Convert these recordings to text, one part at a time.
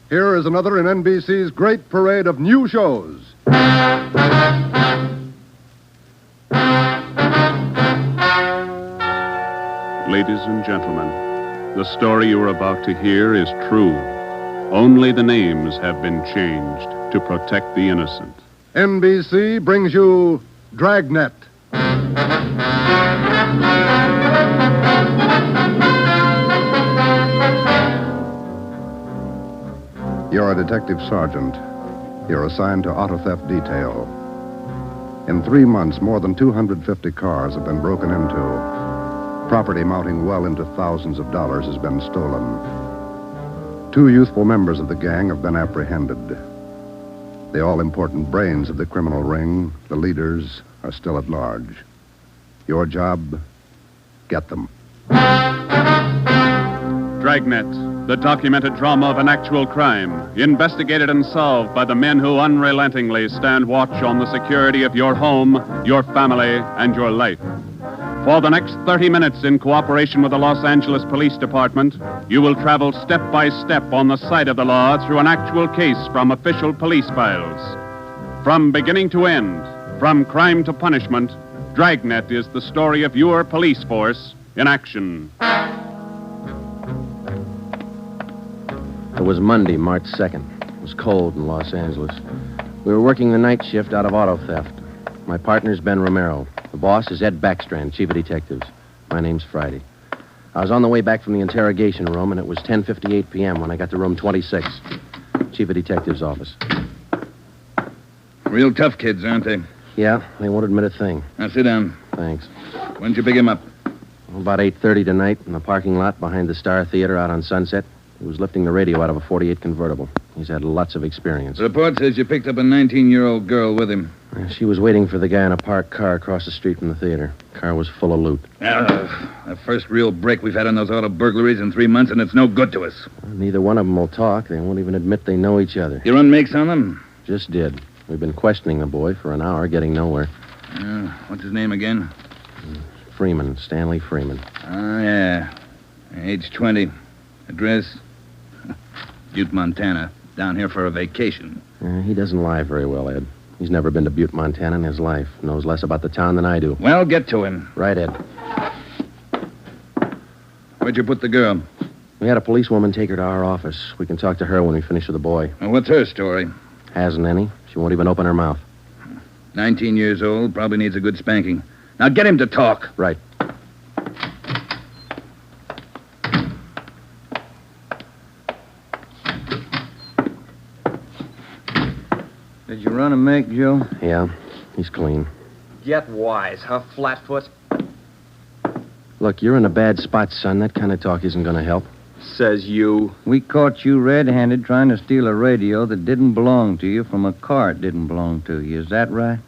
Here is another in NBC's great parade of new shows. Ladies and gentlemen, the story you are about to hear is true. Only the names have been changed to protect the innocent. NBC brings you Dragnet. You're a detective sergeant. You're assigned to auto theft detail. In 3 months, more than 250 cars have been broken into. Property mounting well into thousands of dollars has been stolen. 2 youthful members of the gang have been apprehended. The all-important brains of the criminal ring, the leaders, are still at large. Your job, get them. Dragnet, the documented drama of an actual crime, investigated and solved by the men who unrelentingly stand watch on the security of your home, your family, and your life. For the next 30 minutes, in cooperation with the Los Angeles Police Department, you will travel step by step on the side of the law through an actual case from official police files. From beginning to end, from crime to punishment, Dragnet is the story of your police force in action. It was Monday, March 2nd. It was cold in Los Angeles. We were working the night shift out of auto theft. My partner's Ben Romero. The boss is Ed Backstrand, chief of detectives. My name's Friday. I was on the way back from the interrogation room, and it was 10:58 p.m. when I got to room 26, chief of detectives' office. Real tough kids, aren't they? Yeah, they won't admit a thing. Now, sit down. Thanks. When'd you pick him up? About 8:30 tonight in the parking lot behind the Star Theater out on Sunset. He was lifting the radio out of a 48 convertible. He's had lots of experience. The report says you picked up a 19-year-old girl with him. She was waiting for the guy in a parked car across the street from the theater. Car was full of loot. The first real break we've had on those auto burglaries in 3 months, and it's no good to us. Neither one of them will talk. They won't even admit they know each other. You run makes on them? Just did. We've been questioning the boy for an hour, getting nowhere. What's his name again? Freeman, Stanley Freeman. Oh, yeah. Age 20. Address? Butte, Montana. Down here for a vacation. He doesn't lie very well, Ed. He's never been to Butte, Montana in his life. Knows less about the town than I do. Well, get to him. Right, Ed. Where'd you put the girl? We had a policewoman take her to our office. We can talk to her when we finish with the boy. Well, what's her story? Hasn't any. She won't even open her mouth. 19 years old, probably needs a good spanking. Now get him to talk. Right. Did you run a make, Joe? Yeah, he's clean. Get wise, huh, Flatfoot? Look, you're in a bad spot, son. That kind of talk isn't going to help. Says you. We caught you red-handed trying to steal a radio that didn't belong to you from a car it didn't belong to you. Is that right?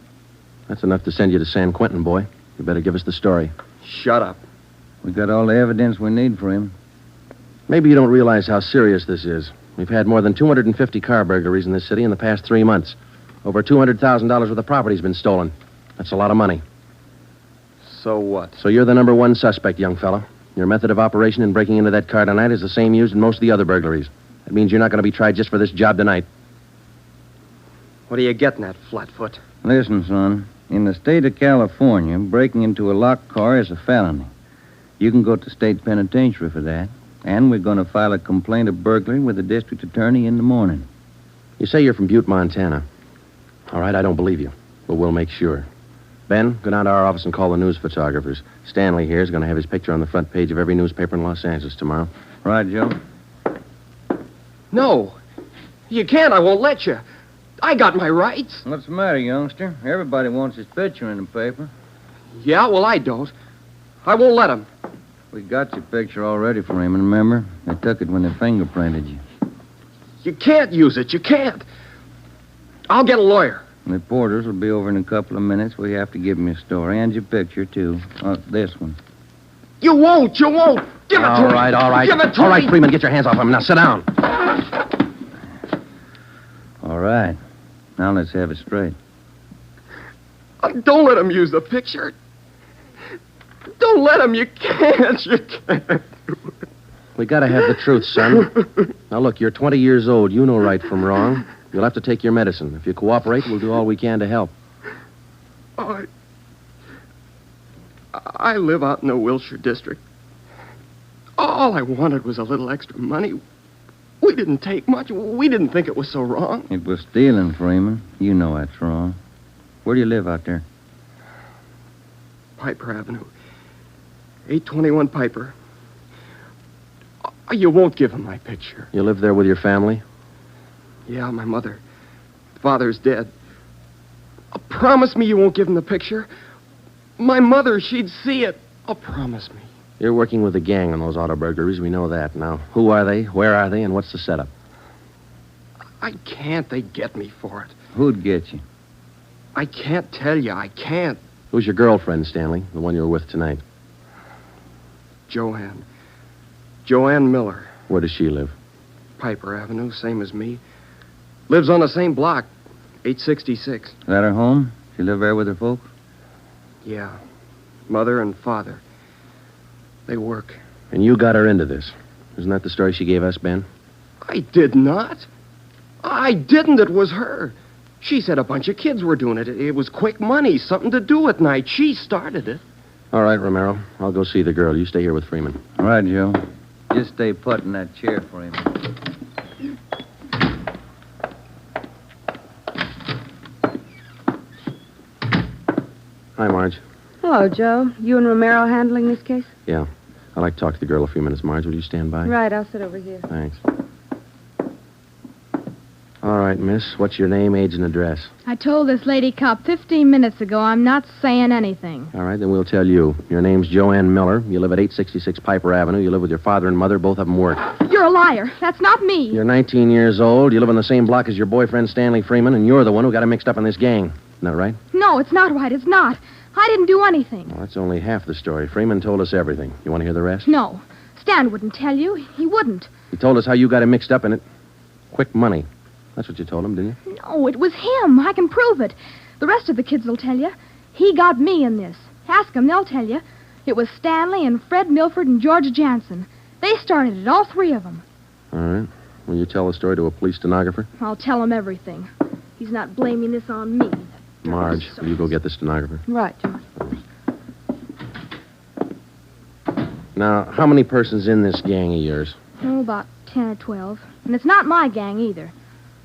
That's enough to send you to San Quentin, boy. You better give us the story. Shut up. We got all the evidence we need for him. Maybe you don't realize how serious this is. We've had more than 250 car burglaries in this city in the past 3 months. Over $200,000 worth of property's been stolen. That's a lot of money. So what? So you're the number one suspect, young fella. Your method of operation in breaking into that car tonight is the same used in most of the other burglaries. That means you're not going to be tried just for this job tonight. What are you getting at, Flatfoot? Listen, son. In the state of California, breaking into a locked car is a felony. You can go to state penitentiary for that. And we're going to file a complaint of burglary with the district attorney in the morning. You say you're from Butte, Montana. All right, I don't believe you, but we'll make sure. Ben, go down to our office and call the news photographers. Stanley here is going to have his picture on the front page of every newspaper in Los Angeles tomorrow. Right, Joe? No. You can't. I won't let you. I got my rights. What's the matter, youngster? Everybody wants his picture in the paper. Yeah, well, I don't. I won't let him. We got your picture already for him, remember? They took it when they fingerprinted you. You can't use it. You can't. I'll get a lawyer. Reporters will be over in a couple of minutes. We have to give them your story and your picture, too. This one. You won't. You won't. Give it to me. All right. Give it to All right, me. Freeman, get your hands off him. Now, sit down. All right. Now let's have it straight. Don't let him use the picture. Don't let him. You can't. You can't. We gotta have the truth, son. Now, look, you're 20 years old. You know right from wrong. You'll have to take your medicine. If you cooperate, we'll do all we can to help. Oh, I live out in the Wilshire district. All I wanted was a little extra money. We didn't take much. We didn't think it was so wrong. It was stealing, Freeman. You know that's wrong. Where do you live out there? Piper Avenue. 821 Piper. Oh, you won't give him my picture. You live there with your family? Yeah, my mother. Father's dead. Oh, promise me you won't give him the picture. My mother, she'd see it. Oh, promise me. You're working with a gang on those auto burglaries. We know that. Now, who are they? Where are they? And what's the setup? I can't. They get me for it. Who'd get you? I can't tell you. I can't. Who's your girlfriend, Stanley? The one you were with tonight? Joanne. Joanne Miller. Where does she live? Piper Avenue, same as me. Lives on the same block, 866. Is that her home? She live there with her folks? Yeah. Mother and father. They work. And you got her into this. Isn't that the story she gave us, Ben? I did not. I didn't. It was her. She said a bunch of kids were doing it. It was quick money, something to do at night. She started it. All right, Romero. I'll go see the girl. You stay here with Freeman. All right, Joe. Just stay put in that chair for him. Hi, Marge. Hello, Joe. You and Romero handling this case? Yeah. I'd like to talk to the girl a few minutes. Marge, will you stand by? Right, I'll sit over here. Thanks. All right, miss. What's your name, age, and address? I told this lady cop 15 minutes ago I'm not saying anything. All right, then we'll tell you. Your name's Joanne Miller. You live at 866 Piper Avenue. You live with your father and mother. Both of them work. You're a liar. That's not me. You're 19 years old. You live on the same block as your boyfriend, Stanley Freeman, and you're the one who got him mixed up in this gang. Isn't that right? No, it's not right. It's not. I didn't do anything. Well, that's only half the story. Freeman told us everything. You want to hear the rest? No. Stan wouldn't tell you. He wouldn't. He told us how you got him mixed up in it. Quick money. That's what you told him, didn't you? No, it was him. I can prove it. The rest of the kids will tell you. He got me in this. Ask them, they'll tell you. It was Stanley and Fred Milford and George Jansen. They started it, all three of them. All right. Will you tell the story to a police stenographer? I'll tell him everything. He's not blaming this on me. Marge, will you go get the stenographer? Right, Joe. Now, how many persons in this gang of yours? Oh, about 10 or 12. And it's not my gang either.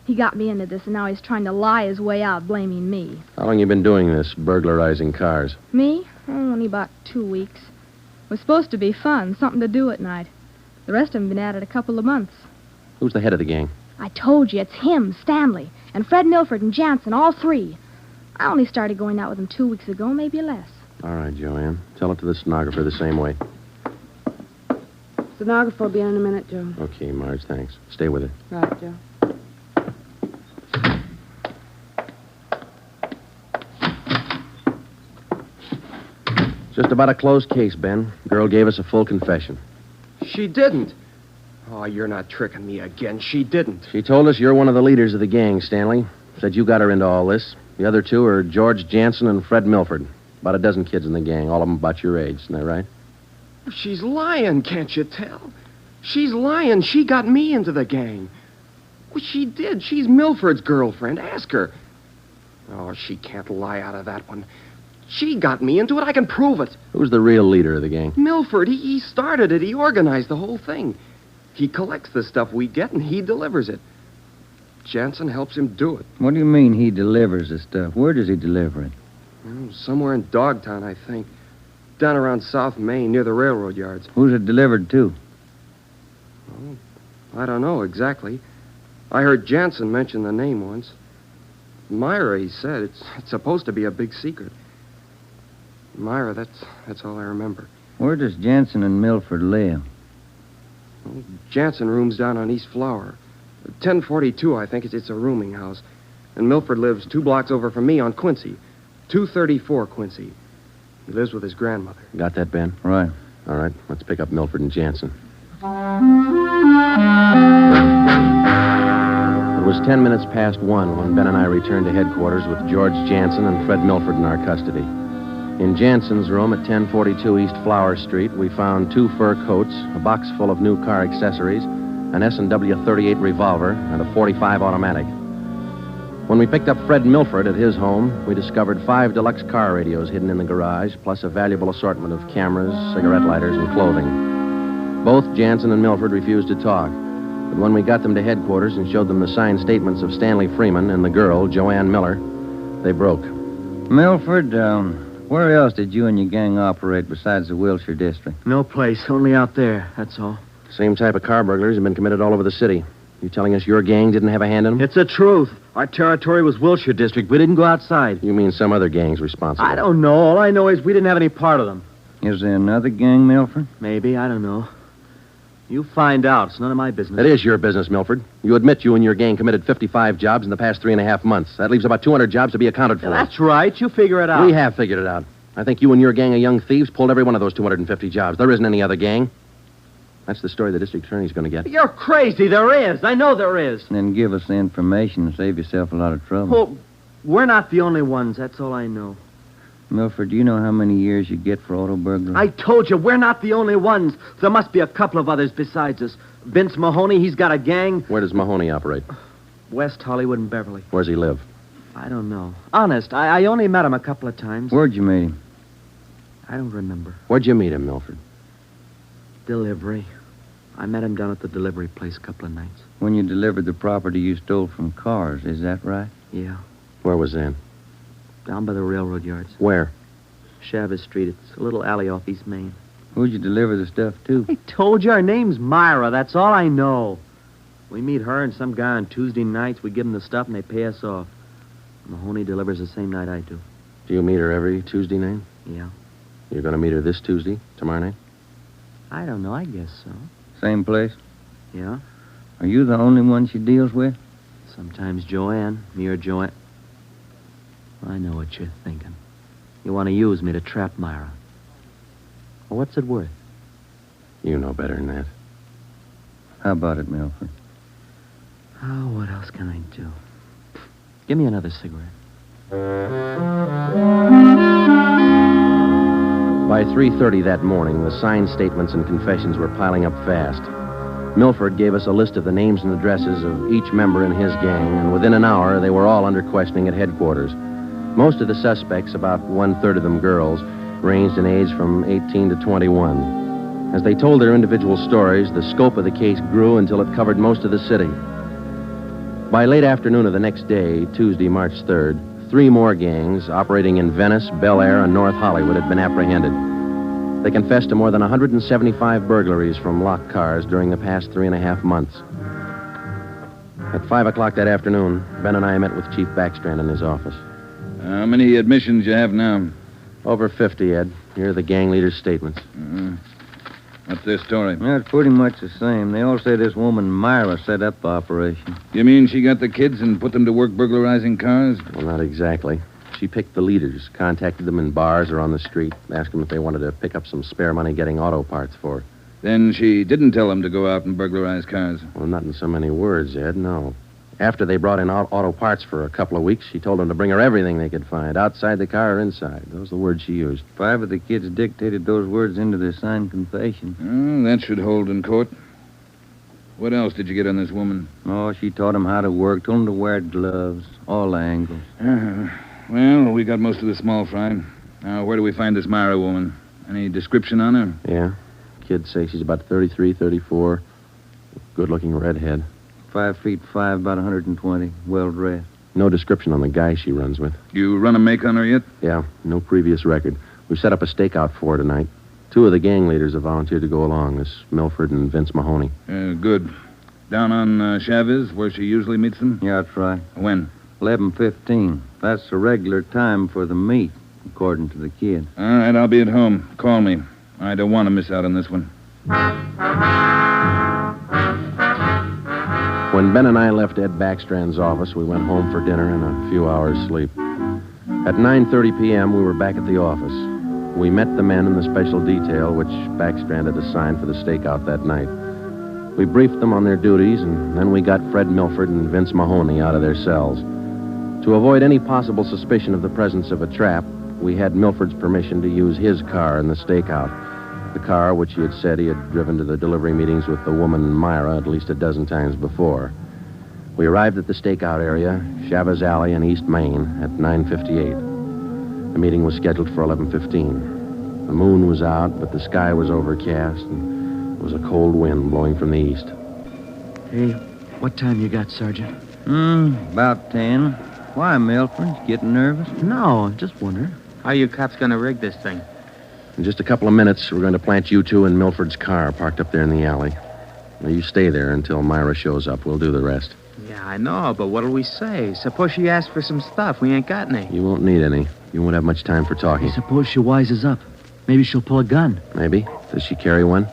He got me into this, and now he's trying to lie his way out, blaming me. How long you been doing this, burglarizing cars? Me? Oh, only about 2 weeks. It was supposed to be fun, something to do at night. The rest of them been at it a couple of months. Who's the head of the gang? I told you, it's him, Stanley, and Fred Milford and Jansen, all three. I only started going out with them 2 weeks ago, maybe less. All right, Joanne. Tell it to the stenographer the same way. Stenographer will be in a minute, Joe. Okay, Marge, thanks. Stay with her. Right, Joe. Just about a closed case, Ben. Girl gave us a full confession. She didn't. Oh, you're not tricking me again. She didn't. She told us you're one of the leaders of the gang, Stanley. Said you got her into all this. The other two are George Jansen and Fred Milford. About a dozen kids in the gang, all of them about your age. Isn't that right? She's lying, can't you tell? She's lying. She got me into the gang. Well, she did. She's Milford's girlfriend. Ask her. Oh, she can't lie out of that one. She got me into it. I can prove it. Who's the real leader of the gang? Milford. He started it. He organized the whole thing. He collects the stuff we get, and he delivers it. Jansen helps him do it. What do you mean he delivers the stuff? Where does he deliver it? Somewhere in Dogtown, I think. Down around South Main, near the railroad yards. Who's it delivered to? Oh, I don't know exactly. I heard Jansen mention the name once. Myra, he said. It's supposed to be a big secret. Myra, that's all I remember. Where does Jansen and Milford live? Well, Jansen rooms down on East Flower. 1042, I think. It's a rooming house. And Milford lives 2 blocks over from me on Quincy. 234 Quincy. He lives with his grandmother. Got that, Ben? Right. All right, let's pick up Milford and Jansen. It was 10 minutes past 1 when Ben and I returned to headquarters with George Jansen and Fred Milford in our custody. In Jansen's room at 1042 East Flower Street, we found 2 fur coats, a box full of new car accessories, an S&W 38 revolver, and a .45 automatic. When we picked up Fred Milford at his home, we discovered 5 deluxe car radios hidden in the garage, plus a valuable assortment of cameras, cigarette lighters, and clothing. Both Jansen and Milford refused to talk, but when we got them to headquarters and showed them the signed statements of Stanley Freeman and the girl, Joanne Miller, they broke. Milford, where else did you and your gang operate besides the Wilshire district? No place, only out there, that's all. Same type of car burglaries have been committed all over the city. You telling us your gang didn't have a hand in them? It's the truth. Our territory was Wilshire district. We didn't go outside. You mean some other gang's responsible? I don't know. All I know is we didn't have any part of them. Is there another gang, Milford? Maybe, I don't know. You find out. It's none of my business. It is your business, Milford. You admit you and your gang committed 55 jobs in the past 3.5 months. That leaves about 200 jobs to be accounted for. Yeah, that's right. You figure it out. We have figured it out. I think you and your gang of young thieves pulled every one of those 250 jobs. There isn't any other gang. That's the story the district attorney's going to get. You're crazy. There is. I know there is. Then give us the information and save yourself a lot of trouble. Well, we're not the only ones. That's all I know. Milford, do you know how many years you get for auto burglary? I told you, we're not the only ones. There must be a couple of others besides us. Vince Mahoney, he's got a gang. Where does Mahoney operate? West Hollywood and Beverly. Where's he live? I don't know. Honest, I only met him a couple of times. Where'd you meet him? I don't remember. Where'd you meet him, Milford? Delivery. I met him down at the delivery place a couple of nights. When you delivered the property you stole from cars, is that right? Yeah. Where was that? Down by the railroad yards. Where? Chavez Street. It's a little alley off East Main. Who'd you deliver the stuff to? I told you her name's Myra. That's all I know. We meet her and some guy on Tuesday nights. We give them the stuff and they pay us off. Mahoney delivers the same night I do. Do you meet her every Tuesday night? Yeah. You're going to meet her this Tuesday, tomorrow night? I don't know. I guess so. Same place? Yeah. Are you the only one she deals with? Sometimes Joanne, me or Joanne. I know what you're thinking. You want to use me to trap Myra. Well, what's it worth? You know better than that. How about it, Milford? Oh, what else can I do? Give me another cigarette. By 3:30 that morning, the signed statements and confessions were piling up fast. Milford gave us a list of the names and addresses of each member in his gang, and within an hour, they were all under questioning at headquarters. Most of the suspects, about 1/3 of them girls, ranged in age from 18 to 21. As they told their individual stories, the scope of the case grew until it covered most of the city. By late afternoon of the next day, Tuesday, March 3rd, 3 more gangs operating in Venice, Bel Air, and North Hollywood had been apprehended. They confessed to more than 175 burglaries from locked cars during the past 3.5 months. At 5 o'clock that afternoon, Ben and I met with Chief Backstrand in his office. How many admissions you have now? Over 50, Ed. Here are the gang leaders' statements. What's their story? Yeah, it's pretty much the same. They all say this woman, Myra, set up the operation. You mean she got the kids and put them to work burglarizing cars? Well, not exactly. She picked the leaders, contacted them in bars or on the street, asked them if they wanted to pick up some spare money getting auto parts for her. Then she didn't tell them to go out and burglarize cars. Well, not in so many words, Ed, no. After they brought in auto parts for a couple of weeks, she told them to bring her everything they could find, outside the car or inside. Those are the words she used. 5 of the kids dictated those words into their signed confession. Oh, that should hold in court. What else did you get on this woman? Oh, she taught them how to work, told them to wear gloves, all angles. Well, we got most of the small fry. Now, where do we find this Myra woman? Any description on her? Yeah. Kids say she's about 33, 34. Good-looking redhead. 5'5", about 120, well-dressed. No description on the guy she runs with. You run a make on her yet? Yeah, no previous record. We've set up a stakeout for her tonight. 2 of the gang leaders have volunteered to go along, this Milford and Vince Mahoney. Good. Down on Chavez, where she usually meets them? Yeah, that's right. When? 11:15. That's the regular time for the meet, according to the kid. All right, I'll be at home. Call me. I don't want to miss out on this one. When Ben and I left Ed Backstrand's office, we went home for dinner and a few hours' sleep. At 9:30 p.m., we were back at the office. We met the men in the special detail which Backstrand had assigned for the stakeout that night. We briefed them on their duties, and then we got Fred Milford and Vince Mahoney out of their cells. To avoid any possible suspicion of the presence of a trap, we had Milford's permission to use his car in the stakeout. The car which he had said he had driven to the delivery meetings with the woman Myra at least a dozen times before. We arrived at the stakeout area, Chavez Alley in East Main, at 9:58. The meeting was scheduled for 11:15. The moon was out, but the sky was overcast, and there was a cold wind blowing from the east. Hey, what time you got, Sergeant? About 10. Why, Milford? Getting nervous? No, just wondering. How are you cops going to rig this thing? In just a couple of minutes, we're going to plant you two in Milford's car parked up there in the alley. Now, you stay there until Myra shows up. We'll do the rest. Yeah, I know, but what'll we say? Suppose she asks for some stuff. We ain't got any. You won't need any. You won't have much time for talking. Suppose she wises up. Maybe she'll pull a gun. Maybe. Does she carry one?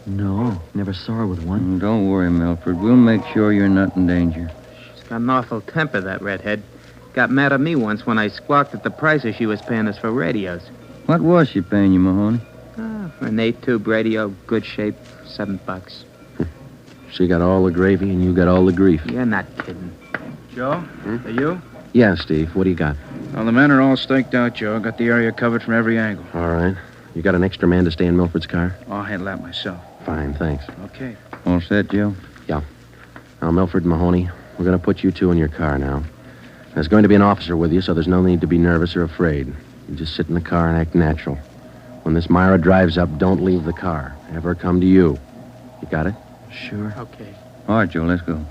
No, never saw her with one. Don't worry, Milford. We'll make sure you're not in danger. She's got an awful temper, that redhead. Got mad at me once when I squawked at the prices she was paying us for radios. What was she paying you, Mahoney? For an 8-tube radio, good shape, $7. She got all the gravy and you got all the grief. You're not kidding. Joe? Are you? Yeah, Steve. What do you got? Well, the men are all staked out, Joe. Got the area covered from every angle. All right. You got an extra man to stay in Milford's car? I'll handle that myself. Fine, thanks. Okay. All set, Joe? Yeah. Now, Milford and Mahoney, we're going to put you two in your car now. There's going to be an officer with you, so there's no need to be nervous or afraid. You just sit in the car and act natural. When this Myra drives up, don't leave the car. Have her come to you. You got it? Sure. Okay. All right, Joe, let's go.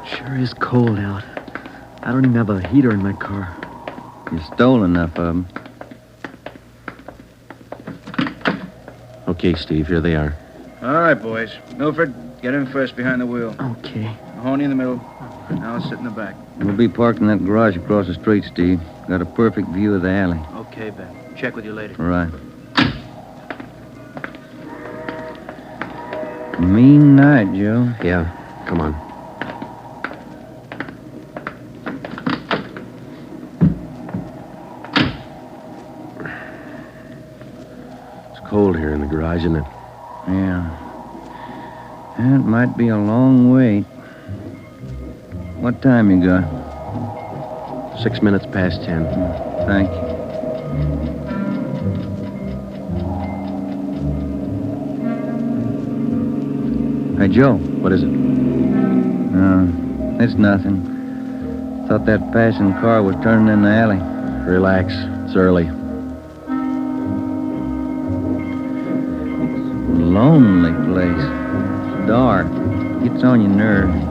Sure is cold out. I don't even have a heater in my car. You stole enough of them. Okay, Steve, here they are. All right, boys. Milford, get in first behind the wheel. Okay. Mahoney in the middle. Now I'll sit in the back. We'll be parked in that garage across the street, Steve. Got a perfect view of the alley. Okay, Ben. Check with you later. Right. Mean night, Joe. Yeah, come on. It's cold here in the garage, isn't it? Yeah. It might be a long wait. What time you got? 6 minutes past 10. Thank you. Hey, Joe. What is it? It's nothing. Thought that passing car was turning in the alley. Relax. It's early. Lonely place. It's dark. Gets on your nerves.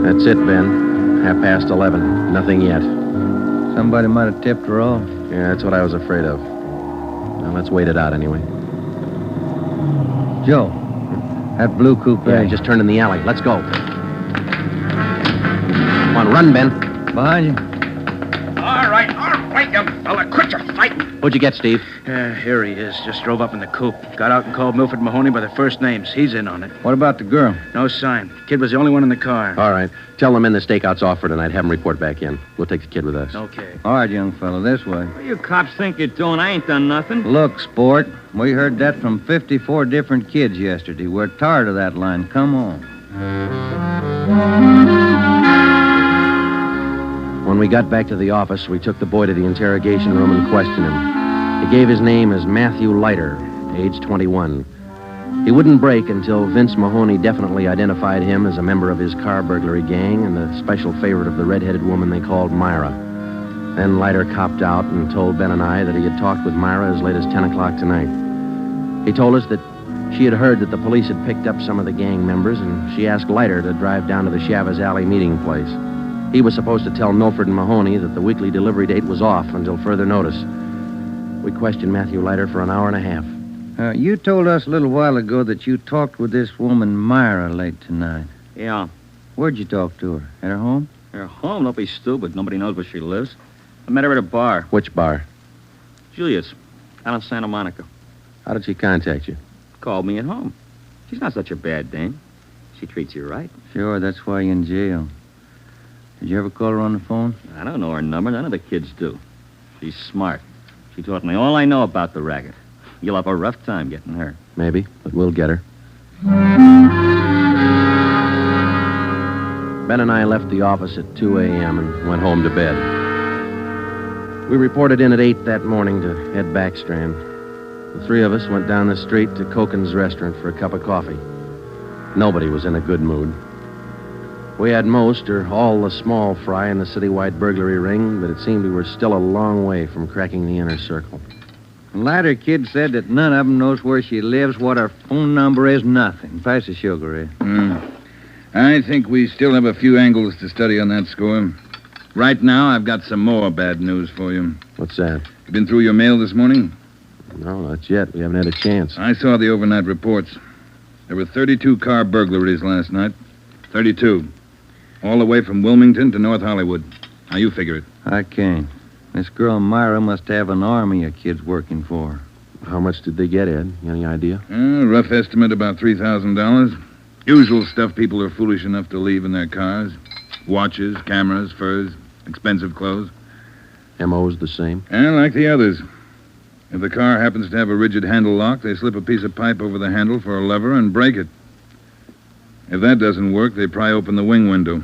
That's it, Ben. 11:30. Nothing yet. Somebody might have tipped her off. Yeah, that's what I was afraid of. Now, let's wait it out anyway. Joe, that blue coupe. Yeah, just turned in the alley. Let's go. Come on, run, Ben. Behind you. All right, you fella. Quit your fighting. What'd you get, Steve? Here he is. Just drove up in the coupe. Got out and called Milford Mahoney by their first names. He's in on it. What about the girl? No sign. Kid was the only one in the car. All right. Tell them in the stakeout's off for tonight. Have them report back in. We'll take the kid with us. Okay. All right, young fellow, this way. What you cops think you're doing? I ain't done nothing. Look, sport, we heard that from 54 different kids yesterday. We're tired of that line. Come on. When we got back to the office, we took the boy to the interrogation room and questioned him. He gave his name as Matthew Leiter, age 21. He wouldn't break until Vince Mahoney definitely identified him as a member of his car burglary gang and the special favorite of the red-headed woman they called Myra. Then Leiter copped out and told Ben and I that he had talked with Myra as late as 10 o'clock tonight. He told us that she had heard that the police had picked up some of the gang members, and she asked Leiter to drive down to the Chavez Alley meeting place. He was supposed to tell Milford and Mahoney that the weekly delivery date was off until further notice. We questioned Matthew Leiter for an hour and a half. You told us a little while ago that you talked with this woman, Myra, late tonight. Yeah. Where'd you talk to her? At her home? Her home? Don't be stupid. Nobody knows where she lives. I met her at a bar. Which bar? Julius, out in Santa Monica. How did she contact you? Called me at home. She's not such a bad dame. She treats you right. Sure, that's why you're in jail. Did you ever call her on the phone? I don't know her number. None of the kids do. She's smart. She taught me all I know about the racket. You'll have a rough time getting her. Maybe, but we'll get her. Ben and I left the office at 2 a.m. and went home to bed. We reported in at 8 that morning to Ed Backstrand. The three of us went down the street to Koken's restaurant for a cup of coffee. Nobody was in a good mood. We had most or all the small fry in the citywide burglary ring, but it seemed we were still a long way from cracking the inner circle. The latter kid said that none of them knows where she lives, what her phone number is, nothing. Pass the sugar, Ed. I think we still have a few angles to study on that score. Right now, I've got some more bad news for you. What's that? You been through your mail this morning? No, not yet. We haven't had a chance. I saw the overnight reports. There were 32 car burglaries last night. 32. All the way from Wilmington to North Hollywood. How you figure it? I can't. This girl Myra must have an army of kids working for her. How much did they get, Ed? Any idea? Rough estimate about $3,000. Usual stuff people are foolish enough to leave in their cars. Watches, cameras, furs, expensive clothes. M.O.'s the same? And like the others. If the car happens to have a rigid handle lock, they slip a piece of pipe over the handle for a lever and break it. If that doesn't work, they pry open the wing window.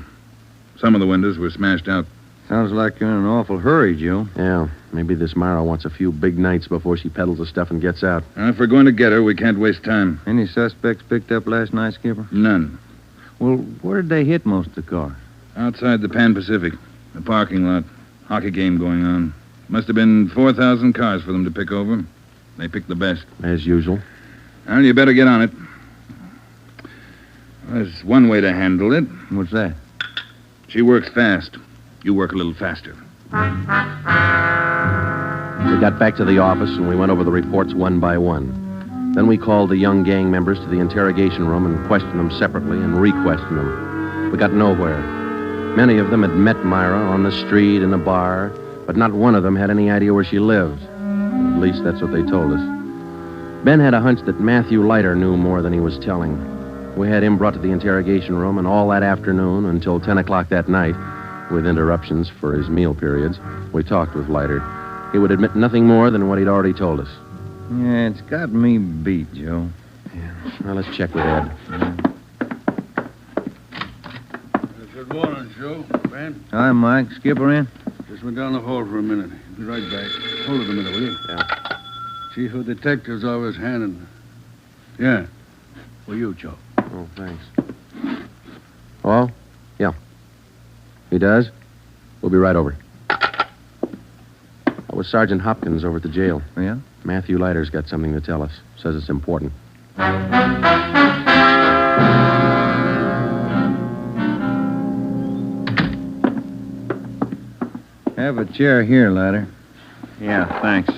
Some of the windows were smashed out. Sounds like you're in an awful hurry, Joe. Yeah, maybe this Myra wants a few big nights before she peddles the stuff and gets out. If we're going to get her, we can't waste time. Any suspects picked up last night, Skipper? None. Well, where did they hit most of the cars? Outside the Pan Pacific. The parking lot. Hockey game going on. Must have been 4,000 cars for them to pick over. They picked the best. As usual. Well, you better get on it. There's one way to handle it. What's that? She works fast. You work a little faster. We got back to the office and we went over the reports one by one. Then we called the young gang members to the interrogation room and questioned them separately and re-questioned them. We got nowhere. Many of them had met Myra on the street, in a bar, but not one of them had any idea where she lived. At least that's what they told us. Ben had a hunch that Matthew Leiter knew more than he was telling. We had him brought to the interrogation room, and all that afternoon until 10 o'clock that night, with interruptions for his meal periods, we talked with Leiter. He would admit nothing more than what he'd already told us. Yeah, it's got me beat, Joe. Yeah. Well, let's check with Ed. Good morning, Joe. Ben? Hi, Mike. Skipper in? Just went down the hall for a minute. Be right back. Hold it a minute, will you? Yeah. Chief of Detectives always handing. Yeah. For you, Joe. Oh, thanks. Oh? Yeah. He does? We'll be right over. That was Sergeant Hopkins over at the jail. Yeah? Matthew Leiter's got something to tell us. Says it's important. Have a chair here, Leiter. Yeah, thanks.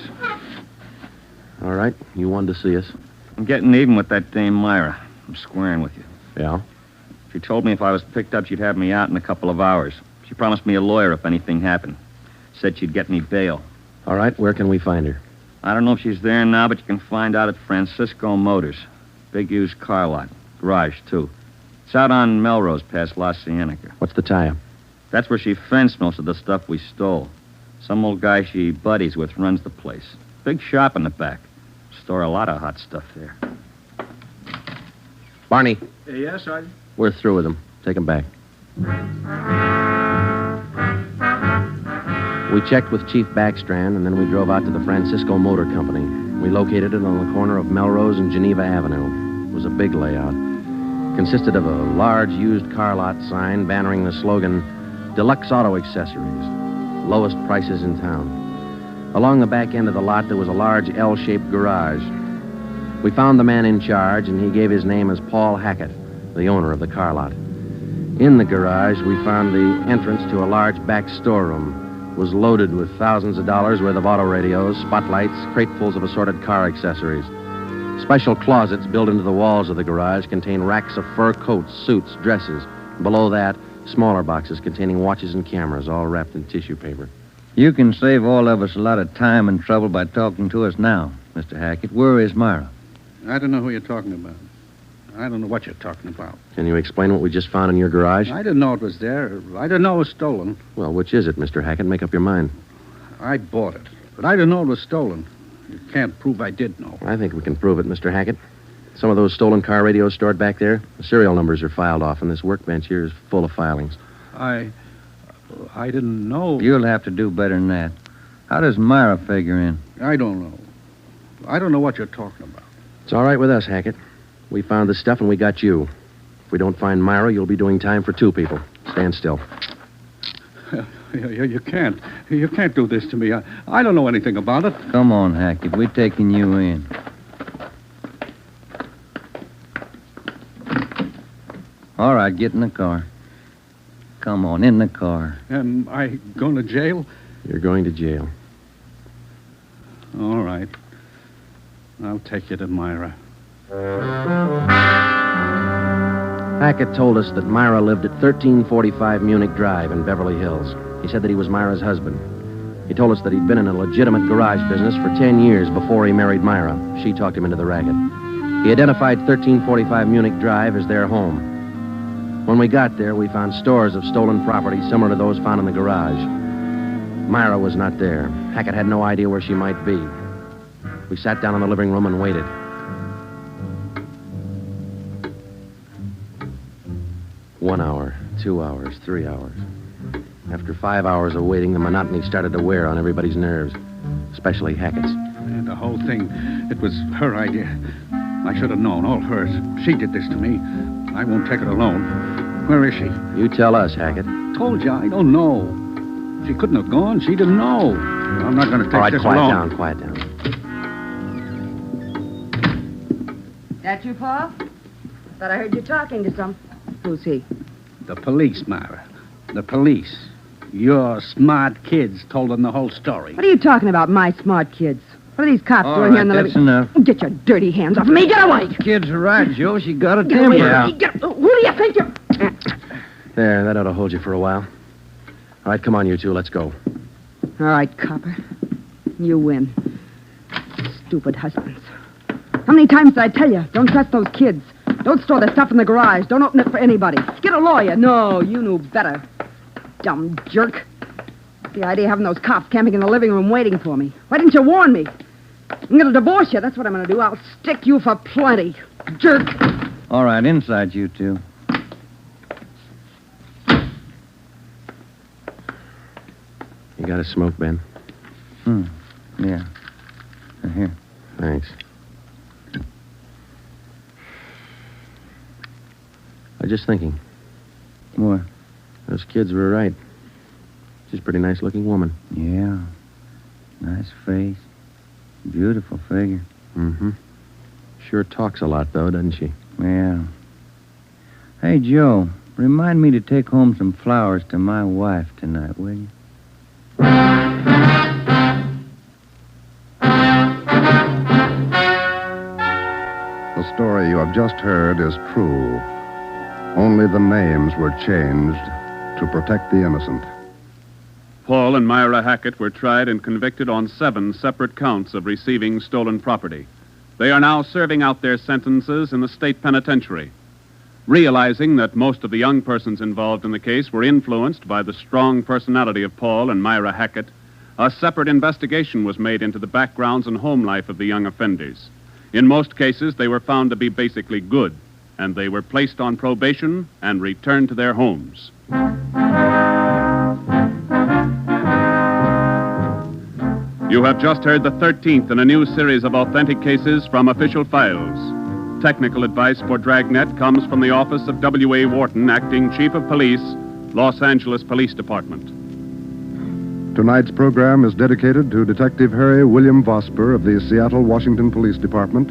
All right. You wanted to see us. I'm getting even with that dame Myra. I'm squaring with you. Yeah? She told me if I was picked up, she'd have me out in a couple of hours. She promised me a lawyer if anything happened. Said she'd get me bail. All right. Where can we find her? I don't know if she's there now, but you can find out at Francisco Motors. Big used car lot. Garage, too. It's out on Melrose past La Cienega. What's the tie-up? That's where she fenced most of the stuff we stole. Some old guy she buddies with runs the place. Big shop in the back. Store a lot of hot stuff there. Barney. Yes, Sergeant? We're through with him. Take him back. We checked with Chief Backstrand, and then we drove out to the Francisco Motor Company. We located it on the corner of Melrose and Geneva Avenue. It was a big layout. Consisted of a large used car lot sign bannering the slogan, Deluxe Auto Accessories, lowest prices in town. Along the back end of the lot, there was a large L-shaped garage. We found the man in charge, and he gave his name as Paul Hackett, the owner of the car lot. In the garage, we found the entrance to a large back storeroom. It was loaded with thousands of dollars worth of auto radios, spotlights, cratefuls of assorted car accessories. Special closets built into the walls of the garage contain racks of fur coats, suits, dresses. Below that, smaller boxes containing watches and cameras, all wrapped in tissue paper. You can save all of us a lot of time and trouble by talking to us now, Mr. Hackett. Where is Myra? I don't know who you're talking about. I don't know what you're talking about. Can you explain what we just found in your garage? I didn't know it was there. I didn't know it was stolen. Well, which is it, Mr. Hackett? Make up your mind. I bought it. But I didn't know it was stolen. You can't prove I did know. I think we can prove it, Mr. Hackett. Some of those stolen car radios stored back there, the serial numbers are filed off, and this workbench here is full of filings. I didn't know. You'll have to do better than that. How does Myra figure in? I don't know. I don't know what you're talking about. It's all right with us, Hackett. We found the stuff and we got you. If we don't find Myra, you'll be doing time for 2 people. Stand still. You can't. You can't do this to me. I don't know anything about it. Come on, Hackett. We're taking you in. All right, get in the car. Come on, in the car. Am I going to jail? You're going to jail. All right. I'll take you to Myra. Hackett told us that Myra lived at 1345 Munich Drive in Beverly Hills. He said that he was Myra's husband. He told us that he'd been in a legitimate garage business for 10 years before he married Myra. She talked him into the racket. He identified 1345 Munich Drive as their home. When we got there, we found stores of stolen property similar to those found in the garage. Myra was not there. Hackett had no idea where she might be. We sat down in the living room and waited. One hour, 2 hours, 3 hours. After 5 hours of waiting, the monotony started to wear on everybody's nerves, especially Hackett's. The whole thing, it was her idea. I should have known, all hers. She did this to me. I won't take it alone. Where is she? You tell us, Hackett. Told you, I don't know. She couldn't have gone. She didn't know. I'm not going to take All right, this quiet alone. down, quiet down. That you, Paul? Thought I heard you talking to some. Who's he? The police, Myra. The police. Your smart kids told them the whole story. What are you talking about, my smart kids? What are these cops All doing right, here in the that's living... enough. Get your dirty hands off me. Get away. Kids are right, Joe. She got a Get away temper. from me. Who do you think you're... There, that ought to hold you for a while. All right, come on, you two, let's go. All right, copper. You win. Stupid husbands. How many times did I tell you? Don't trust those kids. Don't store their stuff in the garage. Don't open it for anybody. Get a lawyer. No, you knew better. Dumb jerk. The idea of having those cops camping in the living room waiting for me. Why didn't you warn me? I'm going to divorce you. That's what I'm going to do. I'll stick you for plenty. Jerk. All right, inside you two. You got a smoke, Ben? Yeah. Here. Thanks. I was just thinking. What? Those kids were right. She's a pretty nice-looking woman. Yeah. Nice face. Beautiful figure. Mm-hmm. Sure talks a lot, though, doesn't she? Yeah. Hey, Joe, remind me to take home some flowers to my wife tonight, will you? The story you have just heard is true. Only the names were changed to protect the innocent. Paul and Myra Hackett were tried and convicted on 7 separate counts of receiving stolen property. They are now serving out their sentences in the state penitentiary. Realizing that most of the young persons involved in the case were influenced by the strong personality of Paul and Myra Hackett, a separate investigation was made into the backgrounds and home life of the young offenders. In most cases, they were found to be basically good, and they were placed on probation and returned to their homes. You have just heard the 13th in a new series of authentic cases from official files. Technical advice for Dragnet comes from the office of W.A. Wharton, Acting Chief of Police, Los Angeles Police Department. Tonight's program is dedicated to Detective Harry William Vosper of the Seattle, Washington Police Department,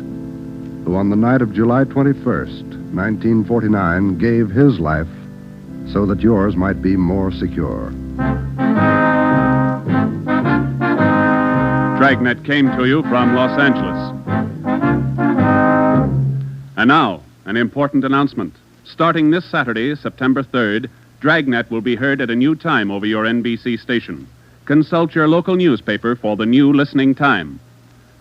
who on the night of July 21st, 1949, gave his life so that yours might be more secure. Dragnet came to you from Los Angeles. And now, an important announcement. Starting this Saturday, September 3rd, Dragnet will be heard at a new time over your NBC station. Consult your local newspaper for the new listening time.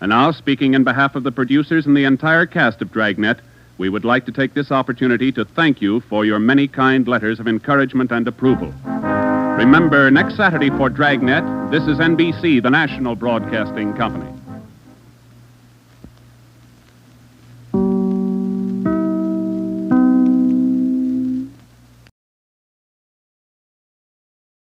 And now, speaking in behalf of the producers and the entire cast of Dragnet, we would like to take this opportunity to thank you for your many kind letters of encouragement and approval. Remember, next Saturday for Dragnet, this is NBC, the national broadcasting company.